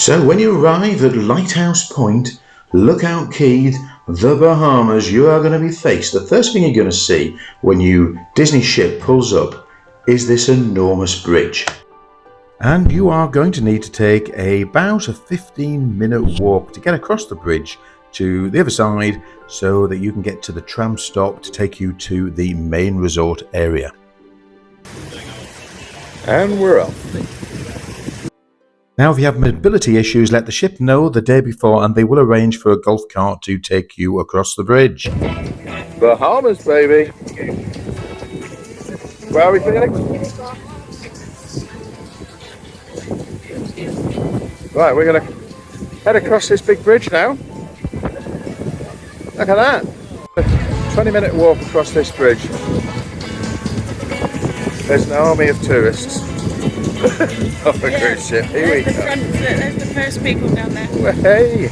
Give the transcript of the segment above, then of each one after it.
So when you arrive at Lighthouse Point, Lookout Key, the Bahamas, you are going to be faced. The first thing you're going to see when your Disney ship pulls up is this enormous bridge. And you are going to need to take about a 15-minute walk to get across the bridge to the other side so that you can get to the tram stop to take you to the main resort area. And we're off. Now, if you have mobility issues, let the ship know the day before and they will arrange for a golf cart to take you across the bridge. Bahamas, baby. Where are we, Felix? Right, we're going to head across this big bridge now. Look at that. A 20-minute walk across this bridge. There's an army of tourists. Off a cruise ship. Here we go. There's the first people down there. Well, hey.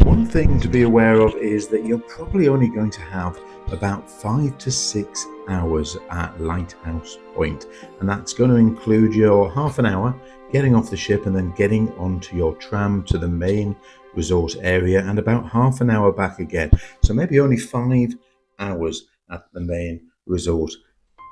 One thing to be aware of is that you're probably only going to have about 5 to 6 hours at Lighthouse Point, and that's going to include your half an hour getting off the ship and then getting onto your tram to the main resort area and about half an hour back again. So maybe only 5 hours at the main resort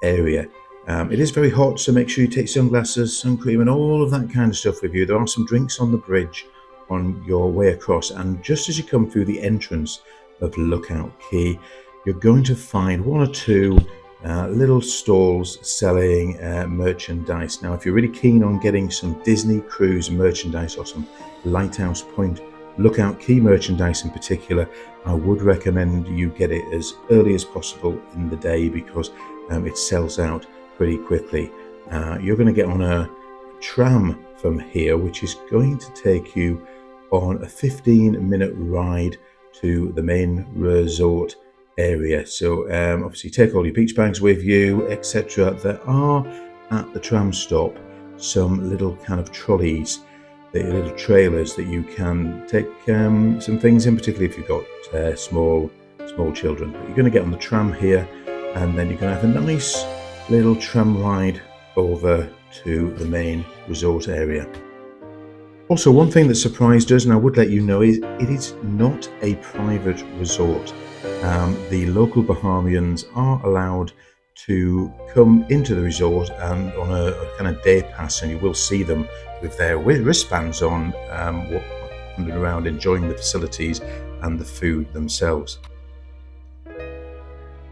area. It is very hot, so make sure you take sunglasses, sun cream and all of that kind of stuff with you. There are some drinks on the bridge on your way across, and just as you come through the entrance of Lookout Key, you're going to find one or two little stalls selling merchandise. Now, if you're really keen on getting some Disney Cruise merchandise or some Lighthouse Point Lookout Key merchandise in particular, I would recommend you get it as early as possible in the day because it sells out pretty quickly. You're going to get on a tram from here, which is going to take you on a 15-minute ride to the main resort area. So obviously take all your beach bags with you, etc. There are at the tram stop some little kind of trolleys, the little trailers that you can take some things in, particularly if you've got small children. But you're going to get on the tram here, and then you're going to have a nice little tram ride over to the main resort area. Also, one thing that surprised us, and I would let you know, is it is not a private resort. The local Bahamians are allowed to come into the resort and on a kind of day pass, and you will see them with their wristbands on, wandering around enjoying the facilities and the food themselves.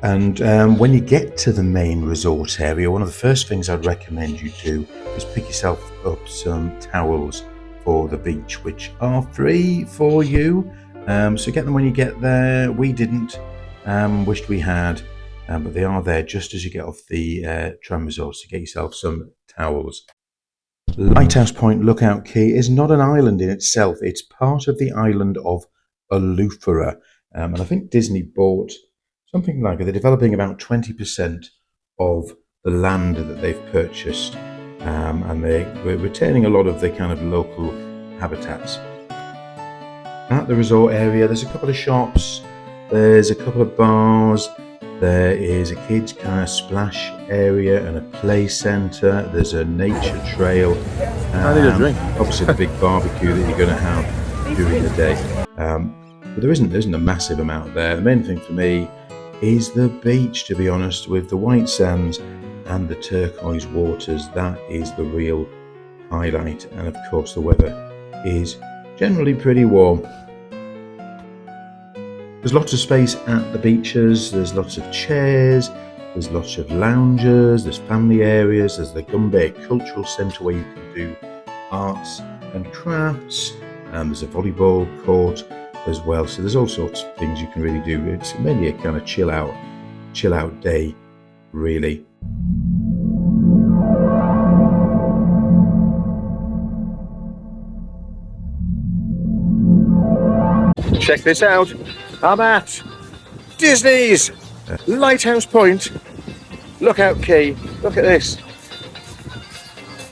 And when you get to the main resort area, one of the first things I'd recommend you do is pick yourself up some towels for the beach, which are free for you. So get them when you get there. We didn't, wished we had, but they are there just as you get off the tram resort, so get yourself some towels. Lighthouse Point Lookout Key is not an island in itself. It's part of the island of Aloofera. And I think Disney bought something like it. They're developing about 20% of the land that they've purchased, and we're retaining a lot of the kind of local habitats. At the resort area, there's a couple of shops, there's a couple of bars, there is a kids kind of splash area and a play centre, there's a nature trail. I need a drink. Obviously the big barbecue that you're going to have during the day. But there isn't a massive amount there. The main thing for me is the beach, to be honest, with the white sands and the turquoise waters. That is the real highlight, and of course the weather is generally pretty warm. There's lots of space at the beaches, there's lots of chairs, there's lots of lounges, there's family areas, there's the Gumbay Cultural Centre where you can do arts and crafts, and there's a volleyball court as well. So there's all sorts of things you can really do. It's mainly a kind of chill out day, really. Check this out. I'm at Disney's Lighthouse Point Lookout Key. Look at this.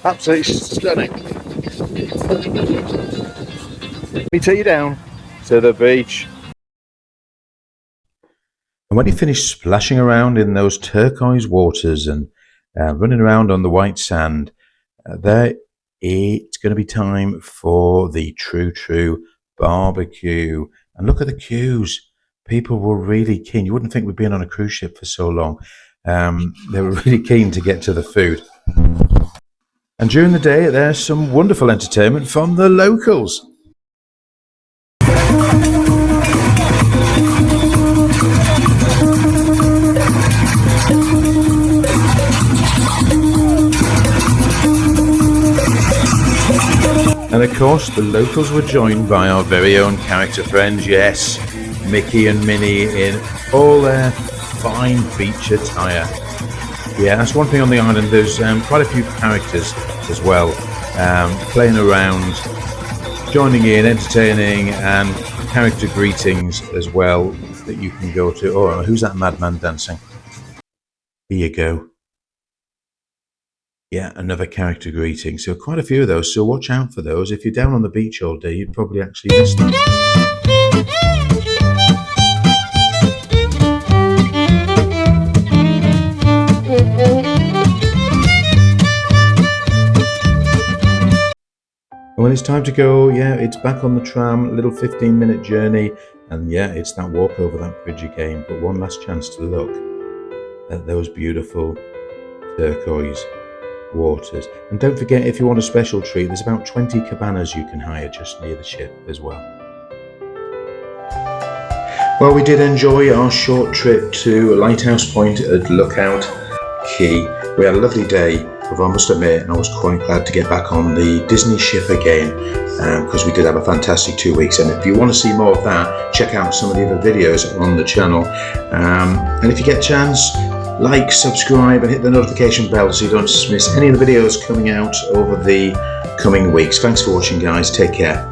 Absolutely stunning. Let me take you down to the beach. And when you finish splashing around in those turquoise waters and running around on the white sand, there it's going to be time for the true barbecue. And look at the queues. People were really keen. You wouldn't think we'd been on a cruise ship for so long. They were really keen to get to the food. And during the day, there's some wonderful entertainment from the locals. And of course, the locals were joined by our very own character friends, yes, Mickey and Minnie in all their fine beach attire. Yeah, that's one thing on the island, there's quite a few characters as well, playing around, joining in, entertaining, and character greetings as well that you can go to. Oh, who's that madman dancing? Here you go. Yeah, another character greeting. So quite a few of those. So watch out for those. If you're down on the beach all day, you'd probably actually miss them. And when it's time to go, yeah, it's back on the tram, a little 15-minute journey. And yeah, it's that walk over that bridge again. But one last chance to look at those beautiful turquoise waters. And don't forget, if you want a special treat, there's about 20 cabanas you can hire just near the ship as well. Well, we did enjoy our short trip to Lighthouse Point at Lookout Key. We had a lovely day, but I must admit I was quite glad to get back on the Disney ship again, because we did have a fantastic 2 weeks. And if you want to see more of that, check out some of the other videos on the channel. And if you get a chance, like, subscribe, and hit the notification bell so you don't miss any of the videos coming out over the coming weeks. Thanks for watching, guys. Take care.